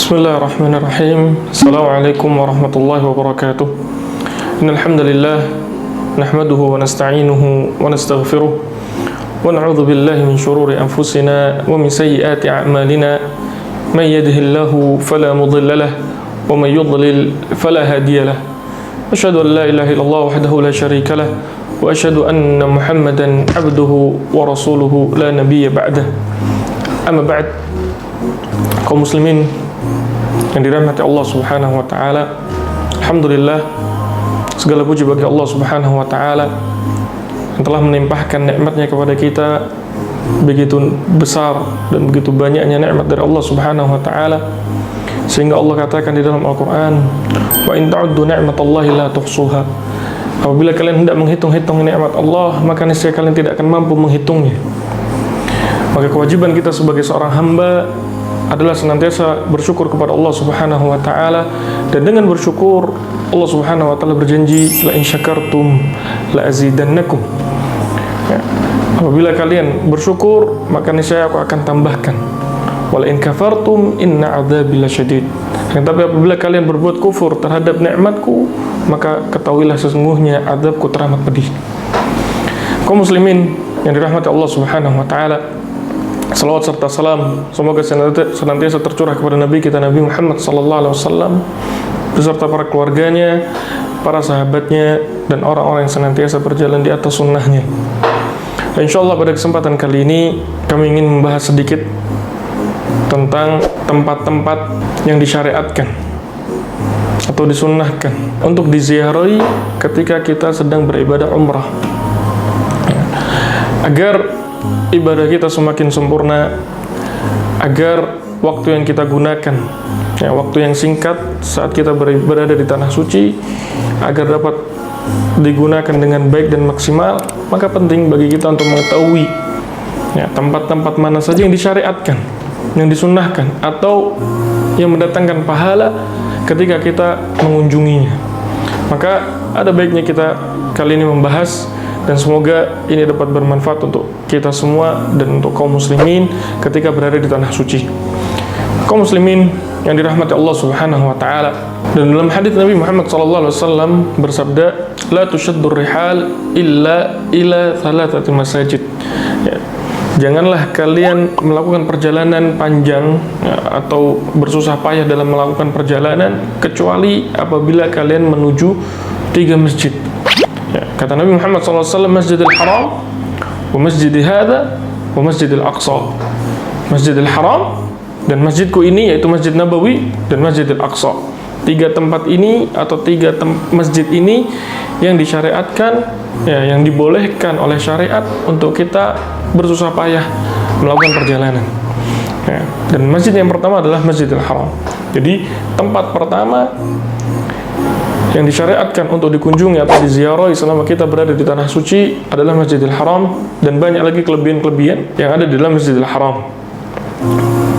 Bismillahirrahmanirrahim. Assalamualaikum warahmatullahi wabarakatuh. Innal hamdalillah nahmaduhu wa nasta'inuhu wa nastaghfiruh wa na'udzu billahi min shururi anfusina wa min sayyiati a'malina. May yahdihillahu fala mudilla lahu wa may yudlil fala hadiya lahu. Asyhadu an la ilaha illallah wahdahu la syarika lahu wa asyhadu anna Muhammadan 'abduhu wa rasuluhu la nabiyya ba'dah. Amma ba'd. Kaum muslimin yang dirahmati Allah Subhanahu wa taala, alhamdulillah, segala puji bagi Allah Subhanahu wa taala yang telah menimpahkan nikmatnya kepada kita begitu besar dan begitu banyaknya nikmat dari Allah Subhanahu wa taala, sehingga Allah katakan di dalam Al-Qur'an, wa in ta'uddu ni'matallahi la tuhsuha. Apabila kalian hendak menghitung-hitung nikmat Allah, maka niscaya kalian tidak akan mampu menghitungnya. Maka kewajiban kita sebagai seorang hamba adalah senantiasa bersyukur kepada Allah Subhanahu wa taala, dan dengan bersyukur Allah Subhanahu wa taala berjanji, la in syakartum la azidannakum. Ya. Apabila kalian bersyukur, maka niscaya aku akan tambahkan. Wala in kafartum inna adzabi lasyadid. Tapi apabila kalian berbuat kufur terhadap nikmatku, maka ketahuilah sesungguhnya azabku teramat pedih. Kaum muslimin yang dirahmati Allah Subhanahu wa taala, salawat serta salam semoga senantiasa tercurah kepada Nabi kita Nabi Muhammad sallallahu alaihi wasallam beserta para keluarganya, para sahabatnya, dan orang-orang yang senantiasa berjalan di atas sunnahnya. Dan insyaallah pada kesempatan kali ini kami ingin membahas sedikit tentang tempat-tempat yang disyariatkan atau disunnahkan untuk diziarahi ketika kita sedang beribadah umrah, agar ibadah kita semakin sempurna, agar waktu yang kita gunakan, waktu yang singkat saat kita berada di tanah suci, agar dapat digunakan dengan baik dan maksimal. Maka penting bagi kita untuk mengetahui tempat-tempat mana saja yang disyariatkan, yang disunnahkan, atau yang mendatangkan pahala ketika kita mengunjunginya. Maka ada baiknya kita kali ini membahas, dan semoga ini dapat bermanfaat untuk kita semua dan untuk kaum muslimin ketika berada di tanah suci. Kaum muslimin yang dirahmati Allah Subhanahu wa taala, dan dalam hadis Nabi Muhammad sallallahu alaihi wasallam bersabda, la tushaddur rihal illa ila thalathati masajid. Janganlah kalian melakukan perjalanan panjang atau bersusah payah dalam melakukan perjalanan kecuali apabila kalian menuju 3 masjid. Kata Nabi Muhammad SAW, Masjidil Haram, wa Masjidil Hadha, wa Masjidil Aqsa. Masjidil Haram dan masjidku ini, yaitu Masjid Nabawi dan Masjidil Aqsa. 3 tempat ini atau 3 masjid ini yang disyariatkan, yang dibolehkan oleh syariat untuk kita bersusah payah melakukan perjalanan. Dan masjid yang pertama adalah Masjidil Haram. Jadi tempat pertama yang disyariatkan untuk dikunjungi atau diziarahi selama kita berada di tanah suci adalah Masjidil Haram, dan banyak lagi kelebihan-kelebihan yang ada di dalam Masjidil Haram.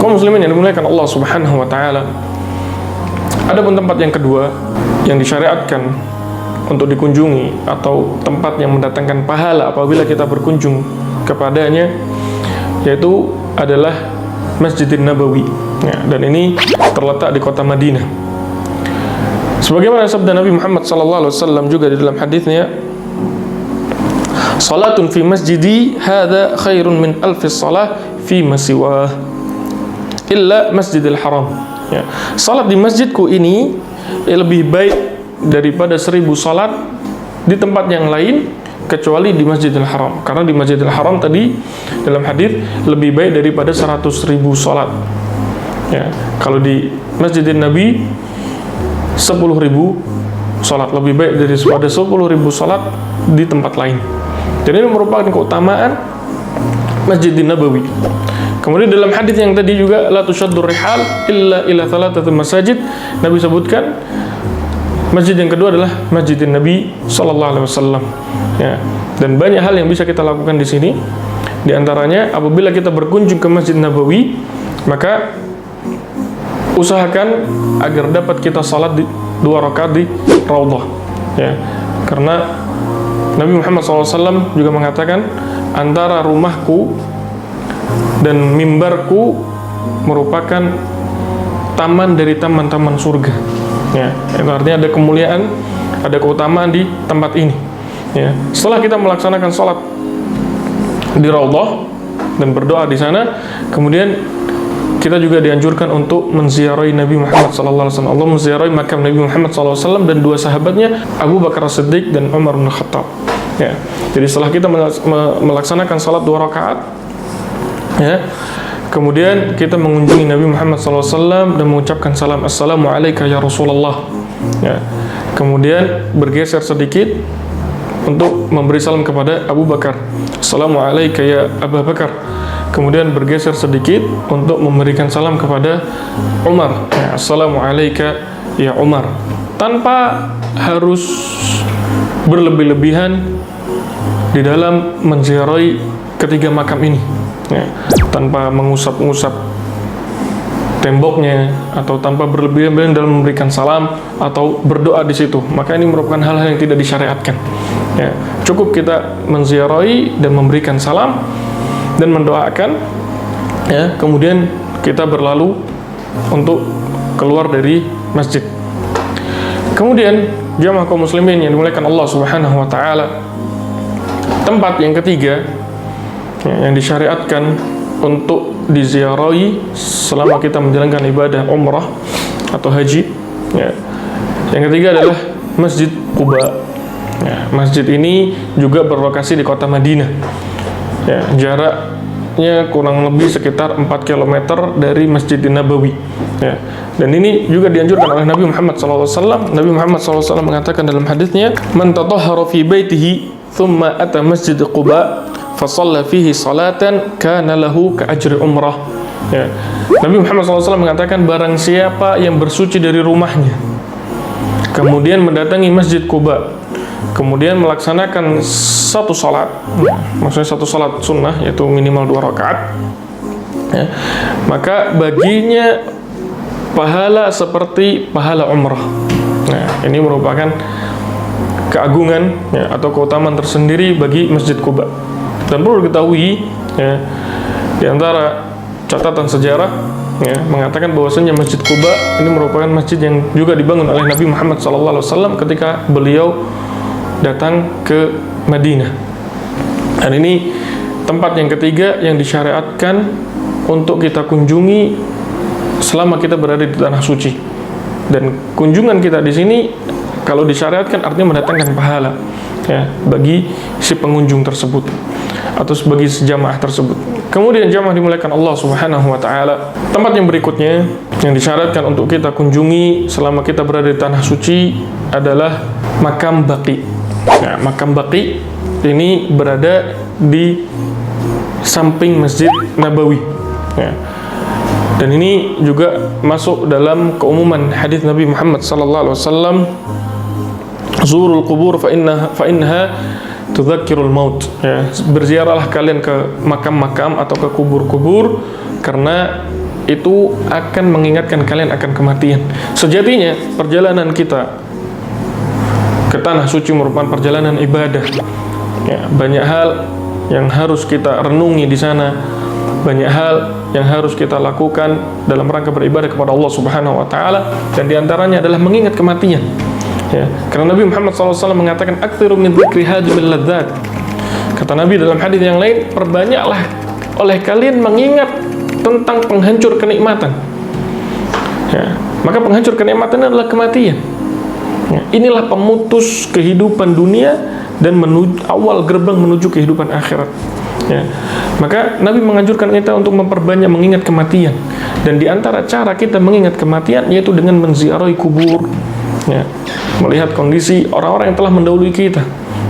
Kaum muslimin yang dimuliakan Allah Subhanahu wa taala, adapun tempat yang kedua yang disyariatkan untuk dikunjungi atau tempat yang mendatangkan pahala apabila kita berkunjung kepadanya, yaitu adalah Masjidin Nabawi. Dan ini terletak di kota Madinah. Sebagaimana sabda Nabi Muhammad SAW juga di dalam hadisnya, salatun fi masjidi hadha khairun min alfis salah fi masiwah illa Masjidil Haram. Salat di masjidku ini lebih baik daripada 1000 salat di tempat yang lain kecuali di Masjidil Haram. Karena di Masjidil Haram tadi dalam hadis lebih baik daripada 100.000 salat. Kalau di Masjidil Nabi 10.000 salat, lebih baik daripada 10.000 salat di tempat lain. Dan ini merupakan keutamaan Masjidin Nabawi. Kemudian dalam hadis yang tadi juga, la tushaddur rihal illa ila thalathati masajid, Nabi sebutkan masjid yang kedua adalah Masjidin Nabi sallallahu alaihi wasallam. Dan banyak hal yang bisa kita lakukan di sini. Di antaranya apabila kita berkunjung ke Masjid Nabawi, maka usahakan agar dapat kita salat di 2 rakaat di Raudhah. Karena Nabi Muhammad SAW juga mengatakan, antara rumahku dan mimbarku merupakan taman dari taman-taman surga. Ya, itu artinya ada kemuliaan, ada keutamaan di tempat ini. Ya, setelah kita melaksanakan sholat di Raudhah dan berdoa di sana, kemudian kita juga dianjurkan untuk menziarahi Nabi Muhammad SAW. Allah menziarahi makam Nabi Muhammad SAW dan dua sahabatnya, Abu Bakar As-Siddiq dan Umar bin Khattab. Ya, jadi setelah kita melaksanakan salat 2 rakaat, ya, kemudian kita mengunjungi Nabi Muhammad SAW dan mengucapkan salam, Assalamualaikum ya Rasulullah. Ya, kemudian bergeser sedikit untuk memberi salam kepada Abu Bakar, Assalamualaikum ya Abu Bakar. Kemudian bergeser sedikit untuk memberikan salam kepada Umar, ya, Assalamualaikum ya Umar, tanpa harus berlebih-lebihan di dalam menziarahi ketiga makam ini, ya, tanpa mengusap-ngusap temboknya atau tanpa berlebihan dalam memberikan salam atau berdoa di situ. Maka ini merupakan hal-hal yang tidak disyariatkan. Ya, cukup kita menziarahi dan memberikan salam dan mendoakan, ya, kemudian kita berlalu untuk keluar dari masjid. Kemudian jamaah kaum muslimin yang dimuliakan Allah Subhanahu wa taala, tempat yang ketiga, ya, yang disyariatkan untuk diziarahi selama kita menjalankan ibadah umrah atau haji, ya, yang ketiga adalah Masjid Quba. Ya, masjid ini juga berlokasi di kota Madinah. Ya, jaraknya kurang lebih sekitar 4 km dari Masjidin Nabawi. Ya, dan ini juga dianjurkan oleh Nabi Muhammad SAW. Nabi Muhammad SAW mengatakan dalam hadisnya, "Man tatahhara fi baitihi thumma ata Masjid Quba fa shalla fihi salatan kana lahu ka ajri umrah." Ya, Nabi Muhammad SAW mengatakan, barang siapa yang bersuci dari rumahnya kemudian mendatangi Masjid Quba, kemudian melaksanakan satu salat, maksudnya satu salat sunnah, yaitu minimal 2 rakaat, ya, maka baginya pahala seperti pahala umrah. Nah, ini merupakan keagungan, ya, atau keutamaan tersendiri bagi Masjid Quba. Dan perlu diketahui, ya, di antara catatan sejarah, ya, mengatakan bahwasanya Masjid Quba ini merupakan masjid yang juga dibangun oleh Nabi Muhammad SAW ketika beliau datang ke Madinah. Dan ini tempat yang ketiga yang disyariatkan untuk kita kunjungi selama kita berada di tanah suci. Dan kunjungan kita di sini kalau disyariatkan artinya mendatangkan pahala, ya, bagi si pengunjung tersebut atau bagi sejamaah tersebut. Kemudian jamaah dimuliakan Allah Subhanahu wa taala, tempat yang berikutnya yang disyariatkan untuk kita kunjungi selama kita berada di tanah suci adalah makam Baqi. Ya, makam Baqi ini berada di samping Masjid Nabawi. Ya. Dan ini juga masuk dalam keumuman hadis Nabi Muhammad SAW, "Zurul qubur fa innaha tudzakirul maut." Ya, berziarahlah kalian ke makam-makam atau ke kubur-kubur karena itu akan mengingatkan kalian akan kematian. Sejatinya perjalanan kita ke tanah suci merupakan perjalanan ibadah. Ya, banyak hal yang harus kita renungi di sana, banyak hal yang harus kita lakukan dalam rangka beribadah kepada Allah Subhanahu wa taala, dan diantaranya adalah mengingat kematian. Ya, karena Nabi Muhammad SAW mengatakan, "Aktsiru min dzikri hadimil ladzat." Kata Nabi dalam hadis yang lain, perbanyaklah oleh kalian mengingat tentang penghancur kenikmatan. Ya, maka penghancur kenikmatan adalah kematian. Ya, inilah pemutus kehidupan dunia dan awal gerbang menuju kehidupan akhirat. Ya, maka Nabi menganjurkan kita untuk memperbanyak mengingat kematian, dan di antara cara kita mengingat kematian yaitu dengan menziarahi kubur, ya, melihat kondisi orang-orang yang telah mendahului kita.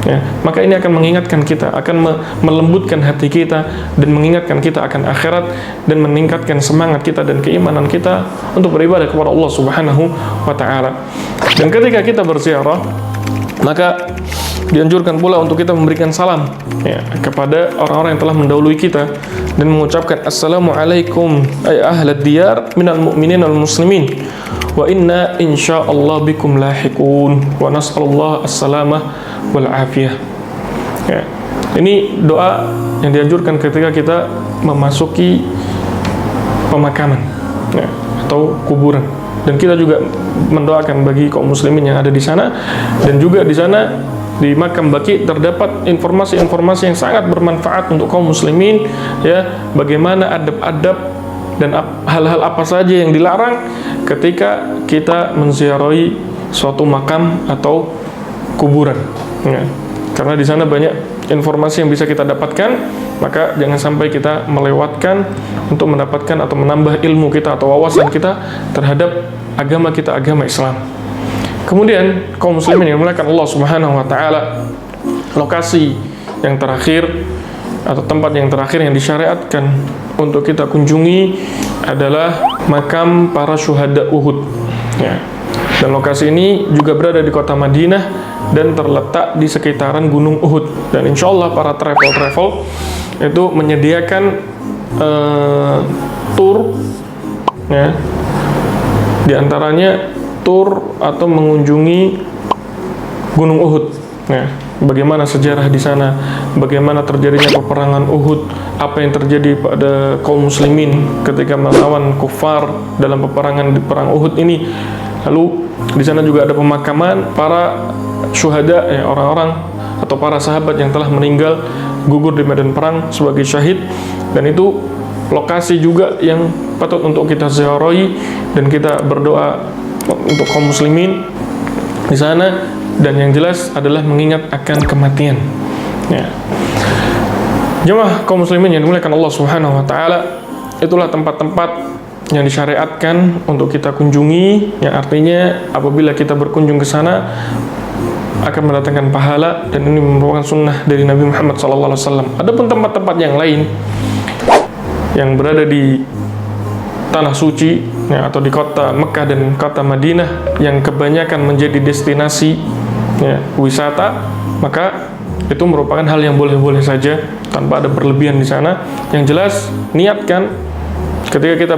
Ya, maka ini akan mengingatkan kita, akan melembutkan hati kita dan mengingatkan kita akan akhirat dan meningkatkan semangat kita dan keimanan kita untuk beribadah kepada Allah Subhanahu wa taala. Dan ketika kita berziarah, maka dianjurkan pula untuk kita memberikan salam, ya, kepada orang-orang yang telah mendahului kita dan mengucapkan Assalamualaikum ay ahlad diyar minal mu'minin wal muslimin wa inna insyaallah bikum lahiqun wa nas'alullah as-salamah wal afiyah. Ya, ini doa yang dianjurkan ketika kita memasuki pemakaman. ya, atau kuburan. Dan kita juga mendoakan bagi kaum muslimin yang ada di sana, dan juga di sana di makam Baqi terdapat informasi-informasi yang sangat bermanfaat untuk kaum muslimin, ya, bagaimana adab-adab dan hal-hal apa saja yang dilarang ketika kita menziarahi suatu makam atau kuburan, ya. Karena di sana banyak informasi yang bisa kita dapatkan, maka jangan sampai kita melewatkan untuk mendapatkan atau menambah ilmu kita atau wawasan kita terhadap agama kita, agama Islam. Kemudian kaum muslimin yang dimuliakan Allah Subhanahu wa taala, lokasi yang terakhir atau tempat yang terakhir yang disyariatkan untuk kita kunjungi adalah makam para syuhada Uhud, ya. Dan lokasi ini juga berada di kota Madinah dan terletak di sekitaran Gunung Uhud. Dan insya Allah para travel itu menyediakan tour, ya, di antaranya tour atau mengunjungi Gunung Uhud, ya. Bagaimana sejarah di sana, bagaimana terjadinya peperangan Uhud, apa yang terjadi pada kaum muslimin ketika melawan kufar dalam peperangan di perang Uhud ini. Lalu di sana juga ada pemakaman para syuhada, ya, orang-orang atau para sahabat yang telah meninggal gugur di medan perang sebagai syahid. Dan itu lokasi juga yang patut untuk kita ziarahi dan kita berdoa untuk kaum muslimin di sana. Dan yang jelas adalah mengingat akan kematian, ya. Jemaah kaum muslimin yang dimuliakan Allah Subhanahu wa taala, itulah tempat-tempat yang disyariatkan untuk kita kunjungi, yang artinya apabila kita berkunjung ke sana akan mendatangkan pahala, dan ini merupakan sunnah dari Nabi Muhammad SAW. Adapun tempat-tempat yang lain yang berada di tanah suci, ya, atau di kota Mekah dan kota Madinah yang kebanyakan menjadi destinasi, ya, wisata, maka itu merupakan hal yang boleh-boleh saja tanpa ada berlebihan di sana. Yang jelas niatkan ketika kita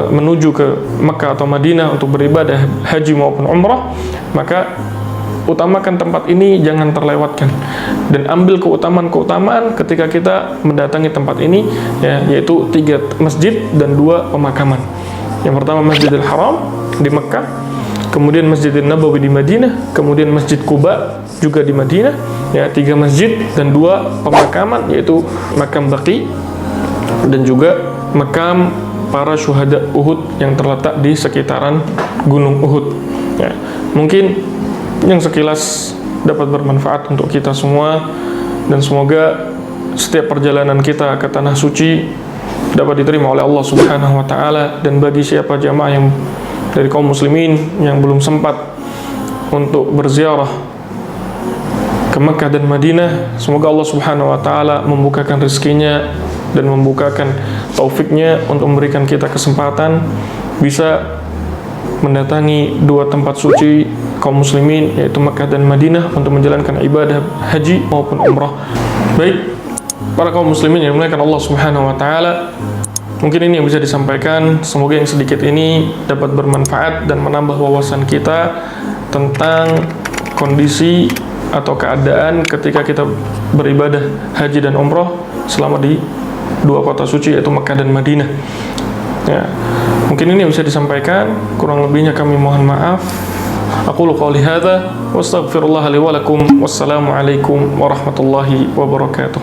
menuju ke Mekah atau Madinah untuk beribadah haji maupun umrah, maka utamakan tempat ini jangan terlewatkan, dan ambil keutamaan-keutamaan ketika kita mendatangi tempat ini, ya, yaitu 3 masjid dan 2 pemakaman. Yang pertama Masjidil Haram di Mekah, kemudian Masjidil Nabawi di Madinah, kemudian Masjid Quba juga di Madinah, ya, 3 masjid dan 2 pemakaman, yaitu makam Baqi dan juga makam para syuhada Uhud yang terletak di sekitaran Gunung Uhud, ya. Mungkin yang sekilas dapat bermanfaat untuk kita semua, dan semoga setiap perjalanan kita ke tanah suci dapat diterima oleh Allah Subhanahu wa taala. Dan bagi siapa jamaah yang dari kaum muslimin yang belum sempat untuk berziarah ke Mekah dan Madinah, semoga Allah Subhanahu wa taala membukakan rezekinya dan membukakan taufiknya untuk memberikan kita kesempatan bisa mendatangi 2 tempat suci kaum muslimin, yaitu Mekah dan Madinah, untuk menjalankan ibadah haji maupun umrah. Baik, para kaum muslimin yang dimuliakan Allah Subhanahu wa taala, mungkin ini yang bisa disampaikan. Semoga yang sedikit ini dapat bermanfaat dan menambah wawasan kita tentang kondisi atau keadaan ketika kita beribadah haji dan umrah selama di 2 kota suci, yaitu Mekah dan Madinah, ya. Mungkin ini yang bisa disampaikan, kurang lebihnya kami mohon maaf. Aqulu qouli hadza wa astaghfirullah li wa lakum. Wassalamu alaikum warahmatullahi wabarakatuh.